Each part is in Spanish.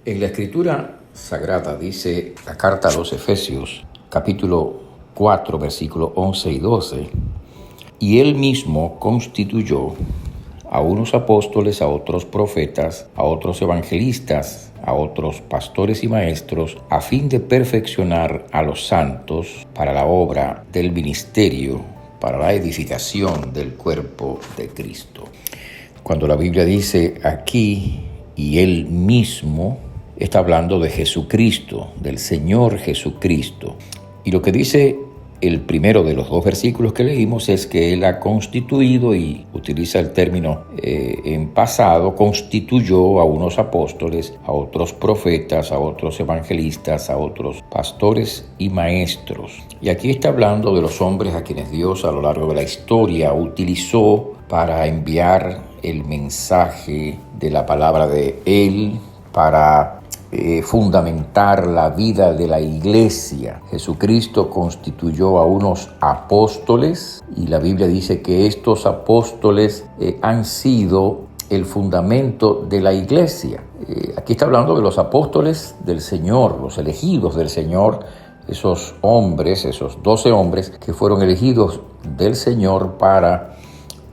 En la Escritura Sagrada dice la carta a los Efesios, capítulo 4, versículos 11 y 12, y Él mismo constituyó a unos apóstoles, a otros profetas, a otros evangelistas, a otros pastores y maestros, a fin de perfeccionar a los santos para la obra del ministerio, para la edificación del cuerpo de Cristo. Cuando la Biblia dice aquí, y Él mismo, está hablando de Jesucristo, del Señor Jesucristo. Y lo que dice el primero de los dos versículos que leímos es que Él ha constituido, y utiliza el término en pasado, constituyó a unos apóstoles, a otros profetas, a otros evangelistas, a otros pastores y maestros. Y aquí está hablando de los hombres a quienes Dios a lo largo de la historia utilizó para enviar el mensaje de la palabra de Él, para fundamentar la vida de la iglesia. Jesucristo constituyó a unos apóstoles y la Biblia dice que estos apóstoles han sido el fundamento de la iglesia. Aquí está hablando de los apóstoles del Señor, los elegidos del Señor, esos hombres, esos 12 hombres que fueron elegidos del Señor para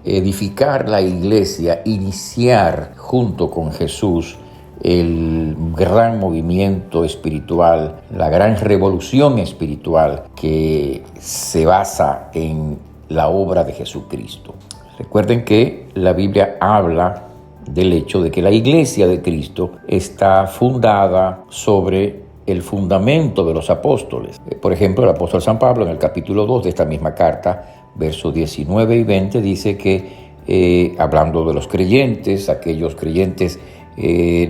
edificar la iglesia, iniciar junto con Jesús el gran movimiento espiritual, la gran revolución espiritual que se basa en la obra de Jesucristo. Recuerden que la Biblia habla del hecho de que la iglesia de Cristo está fundada sobre el fundamento de los apóstoles. Por ejemplo, el apóstol San Pablo en el capítulo 2 de esta misma carta, versos 19 y 20, dice que, hablando de los creyentes, aquellos creyentes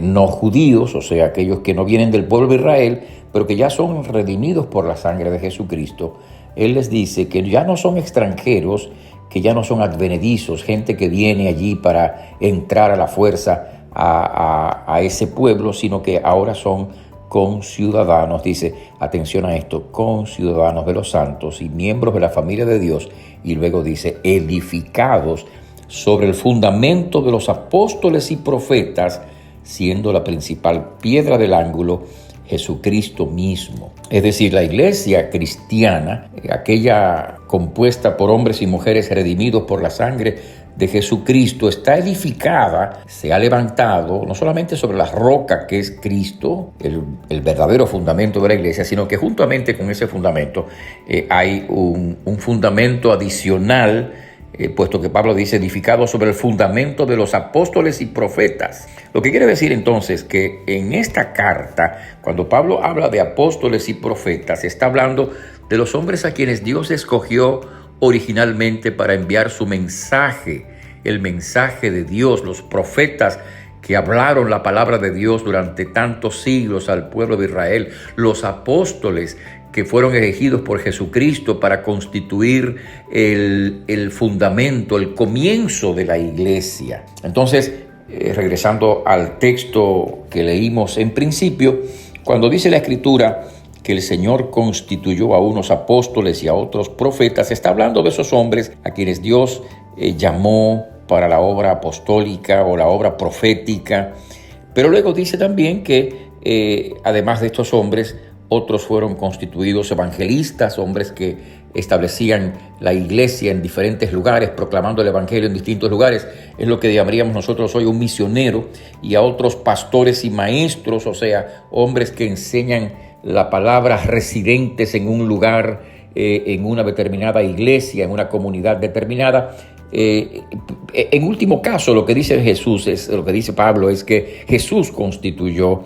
no judíos, o sea, aquellos que no vienen del pueblo de Israel, pero que ya son redimidos por la sangre de Jesucristo, Él les dice que ya no son extranjeros, que ya no son advenedizos, gente que viene allí para entrar a la fuerza a ese pueblo, sino que ahora son conciudadanos, dice, atención a esto, conciudadanos de los santos y miembros de la familia de Dios, y luego dice, edificados sobre el fundamento de los apóstoles y profetas, siendo la principal piedra del ángulo Jesucristo mismo. Es decir, la iglesia cristiana, aquella compuesta por hombres y mujeres redimidos por la sangre de Jesucristo, está edificada, se ha levantado, no solamente sobre la roca que es Cristo, el verdadero fundamento de la iglesia, sino que juntamente con ese fundamento hay un fundamento adicional, puesto que Pablo dice edificado sobre el fundamento de los apóstoles y profetas. Lo que quiere decir entonces que en esta carta, cuando Pablo habla de apóstoles y profetas, está hablando de los hombres a quienes Dios escogió originalmente para enviar su mensaje, el mensaje de Dios, los profetas que hablaron la palabra de Dios durante tantos siglos al pueblo de Israel, los apóstoles que fueron elegidos por Jesucristo para constituir el fundamento, el comienzo de la iglesia. Entonces, regresando al texto que leímos en principio, cuando dice la Escritura que el Señor constituyó a unos apóstoles y a otros profetas, está hablando de esos hombres a quienes Dios llamó para la obra apostólica o la obra profética. Pero luego dice también que además de estos hombres, otros fueron constituidos evangelistas, hombres que establecían la iglesia en diferentes lugares, proclamando el evangelio en distintos lugares. Es lo que llamaríamos nosotros hoy un misionero. Y a otros pastores y maestros, o sea, hombres que enseñan la palabra, residentes en un lugar, en una determinada iglesia, en una comunidad determinada. En último caso, lo que dice lo que dice Pablo es que Jesús constituyó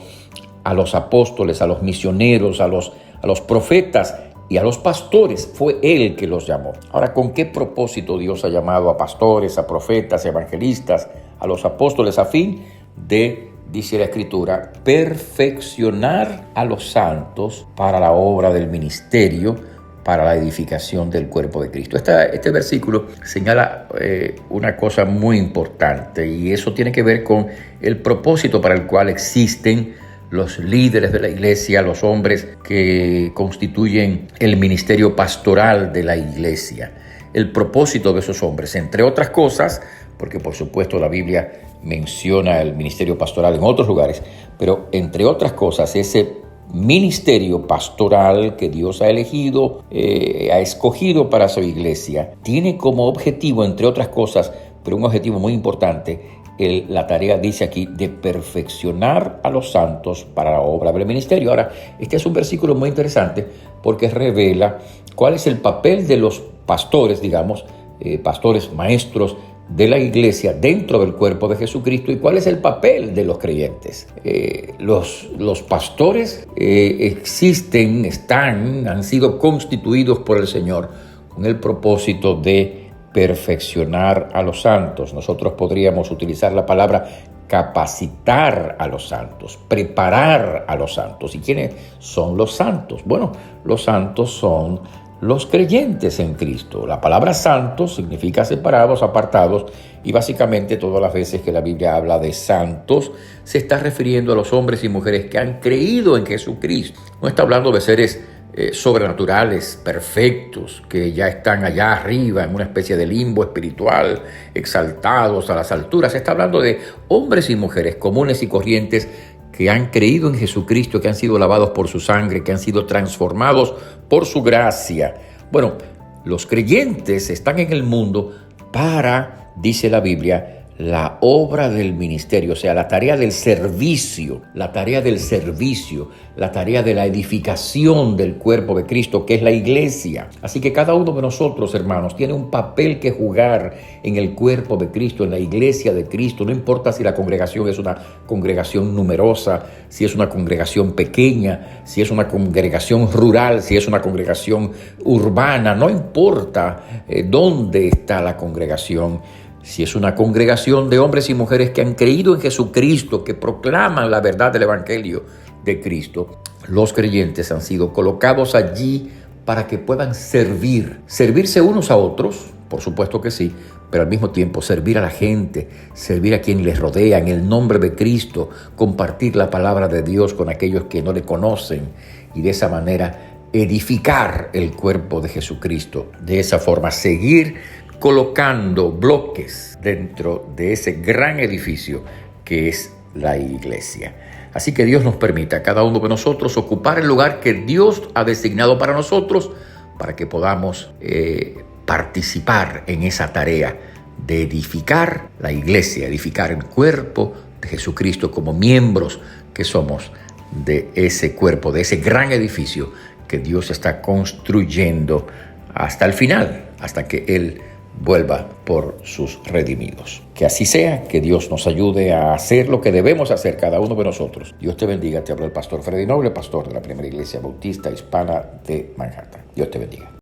a los apóstoles, a los misioneros, a los profetas y a los pastores. Fue Él que los llamó. Ahora, ¿con qué propósito Dios ha llamado a pastores, a profetas, evangelistas, a los apóstoles? A fin de, dice la Escritura, perfeccionar a los santos para la obra del ministerio, para la edificación del cuerpo de Cristo. Este versículo señala una cosa muy importante, y eso tiene que ver con el propósito para el cual existen los líderes de la iglesia, los hombres que constituyen el ministerio pastoral de la iglesia. El propósito de esos hombres, entre otras cosas, porque por supuesto la Biblia menciona el ministerio pastoral en otros lugares, Pero entre otras cosas, ese ministerio pastoral que Dios ha elegido, ha escogido para su iglesia, tiene como objetivo, entre otras cosas, pero un objetivo muy importante, la tarea, dice aquí, de perfeccionar a los santos para la obra del ministerio. Ahora, este es un versículo muy interesante porque revela cuál es el papel de los pastores, digamos, pastores, maestros de la iglesia dentro del cuerpo de Jesucristo, y cuál es el papel de los creyentes. Los pastores existen, han sido constituidos por el Señor con el propósito de perfeccionar a los santos. Nosotros podríamos utilizar la palabra capacitar a los santos, preparar a los santos. ¿Y quiénes son los santos? Bueno, los santos son los creyentes en Cristo. La palabra santos significa separados, apartados, y básicamente todas las veces que la Biblia habla de santos se está refiriendo a los hombres y mujeres que han creído en Jesucristo. No está hablando de seres sobrenaturales, perfectos, que ya están allá arriba en una especie de limbo espiritual, exaltados a las alturas. Se está hablando de hombres y mujeres comunes y corrientes que han creído en Jesucristo, que han sido lavados por su sangre, que han sido transformados por su gracia. Bueno, los creyentes están en el mundo para, dice la Biblia, la obra del ministerio, o sea, la tarea del servicio, la tarea de la edificación del cuerpo de Cristo, que es la iglesia. Así que cada uno de nosotros, hermanos, tiene un papel que jugar en el cuerpo de Cristo, en la iglesia de Cristo. No importa si la congregación es una congregación numerosa, si es una congregación pequeña, si es una congregación rural, si es una congregación urbana, no importa dónde está la congregación. Si es una congregación de hombres y mujeres que han creído en Jesucristo, que proclaman la verdad del Evangelio de Cristo, los creyentes han sido colocados allí para que puedan servirse unos a otros, por supuesto que sí, pero al mismo tiempo servir a la gente, servir a quien les rodea en el nombre de Cristo, compartir la palabra de Dios con aquellos que no le conocen y de esa manera edificar el cuerpo de Jesucristo. De esa forma, seguir colocando bloques dentro de ese gran edificio que es la iglesia. Así que Dios nos permita a cada uno de nosotros ocupar el lugar que Dios ha designado para nosotros, para que podamos participar en esa tarea de edificar la iglesia, edificar el cuerpo de Jesucristo como miembros que somos de ese cuerpo, de ese gran edificio que Dios está construyendo hasta el final, hasta que Él vuelva por sus redimidos. Que así sea, que Dios nos ayude a hacer lo que debemos hacer cada uno de nosotros. Dios te bendiga. Te habla el pastor Freddy Noble, pastor de la Primera Iglesia Bautista Hispana de Manhattan. Dios te bendiga.